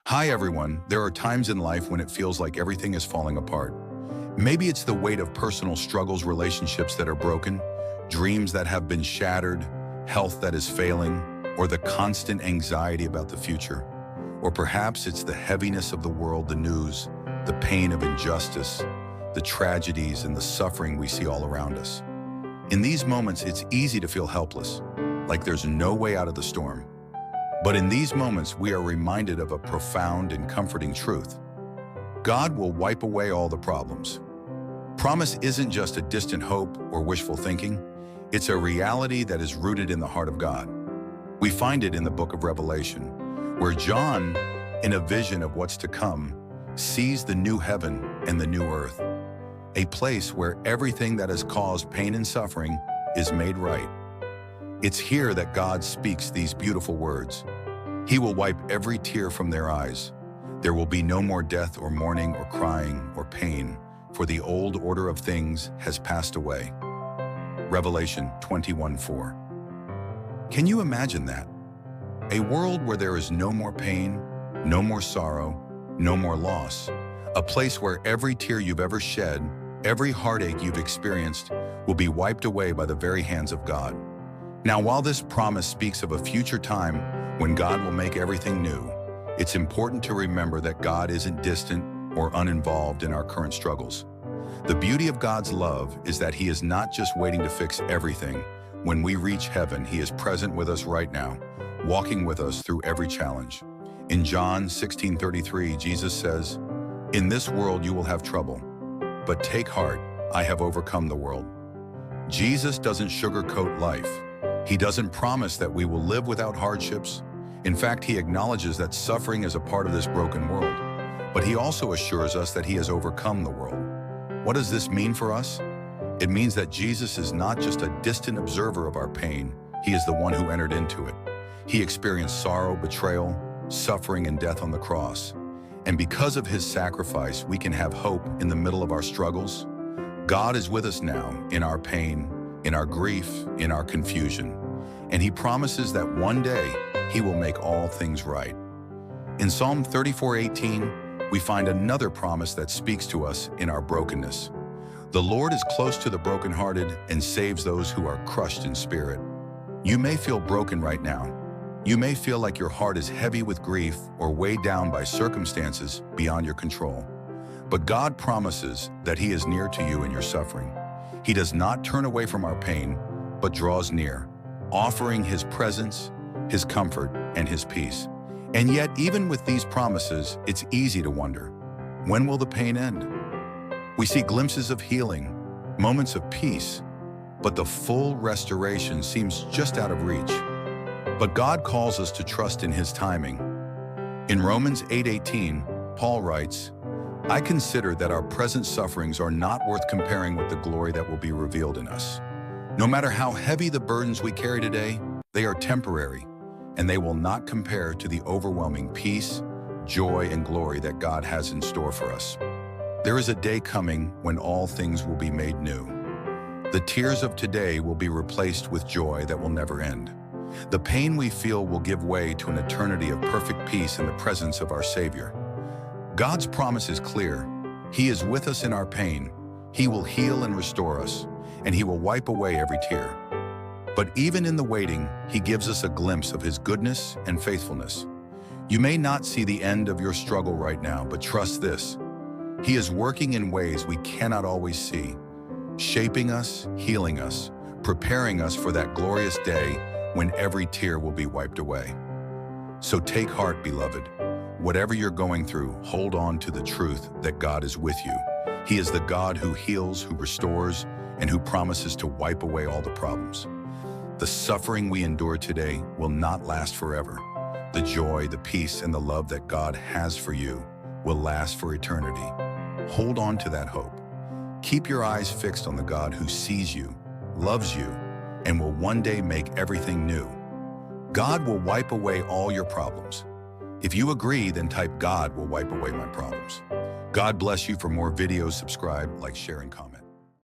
Hi everyone, there are times in life when it feels like everything is falling apart. Maybe it's the weight of personal struggles, relationships that are broken, dreams that have been shattered, health that is failing, or the constant anxiety about the future. Or perhaps it's the heaviness of the world, the news, the pain of injustice, the tragedies and the suffering we see all around us. In these moments, it's easy to feel helpless, like there's no way out of the storm. But in these moments, we are reminded of a profound and comforting truth. God will wipe away all the problems. Promise isn't just a distant hope or wishful thinking. It's a reality that is rooted in the heart of God. We find it in the book of Revelation, where John, in a vision of what's to come, sees the new heaven and the new earth, a place where everything that has caused pain and suffering is made right. It's here that God speaks these beautiful words. He will wipe every tear from their eyes. There will be no more death or mourning or crying or pain, for the old order of things has passed away. Revelation 21:4. Can you imagine that? A world where there is no more pain, no more sorrow, no more loss. A place where every tear you've ever shed, every heartache you've experienced, will be wiped away by the very hands of God. Now, while this promise speaks of a future time when God will make everything new, it's important to remember that God isn't distant or uninvolved in our current struggles. The beauty of God's love is that He is not just waiting to fix everything. When we reach heaven, He is present with us right now, walking with us through every challenge. In John 16:33, Jesus says, "In this world you will have trouble, but take heart, I have overcome the world." Jesus doesn't sugarcoat life. He doesn't promise that we will live without hardships. In fact, He acknowledges that suffering is a part of this broken world. But He also assures us that He has overcome the world. What does this mean for us? It means that Jesus is not just a distant observer of our pain. He is the one who entered into it. He experienced sorrow, betrayal, suffering, and death on the cross. And because of His sacrifice, we can have hope in the middle of our struggles. God is with us now in our pain, in our grief, in our confusion. And He promises that one day He will make all things right. In Psalm 34:18, we find another promise that speaks to us in our brokenness. The Lord is close to the brokenhearted and saves those who are crushed in spirit. You may feel broken right now. You may feel like your heart is heavy with grief or weighed down by circumstances beyond your control. But God promises that He is near to you in your suffering. He does not turn away from our pain, but draws near, offering His presence, His comfort, and His peace. And yet, even with these promises, it's easy to wonder, when will the pain end? We see glimpses of healing, moments of peace, but the full restoration seems just out of reach. But God calls us to trust in His timing. In Romans 8:18, Paul writes, "I consider that our present sufferings are not worth comparing with the glory that will be revealed in us. No matter how heavy the burdens we carry today, they are temporary, and they will not compare to the overwhelming peace, joy, and glory that God has in store for us." There is a day coming when all things will be made new. The tears of today will be replaced with joy that will never end. The pain we feel will give way to an eternity of perfect peace in the presence of our Savior. God's promise is clear. He is with us in our pain. He will heal and restore us, and He will wipe away every tear. But even in the waiting, He gives us a glimpse of His goodness and faithfulness. You may not see the end of your struggle right now, but trust this. He is working in ways we cannot always see, shaping us, healing us, preparing us for that glorious day when every tear will be wiped away. So take heart, beloved. Whatever you're going through, hold on to the truth that God is with you. He is the God who heals, who restores, and who promises to wipe away all the problems. The suffering we endure today will not last forever. The joy, the peace, and the love that God has for you will last for eternity. Hold on to that hope. Keep your eyes fixed on the God who sees you, loves you, and will one day make everything new. God will wipe away all your problems. If you agree, then type "God will wipe away my problems." God bless you. For more videos, subscribe, like, share, and comment.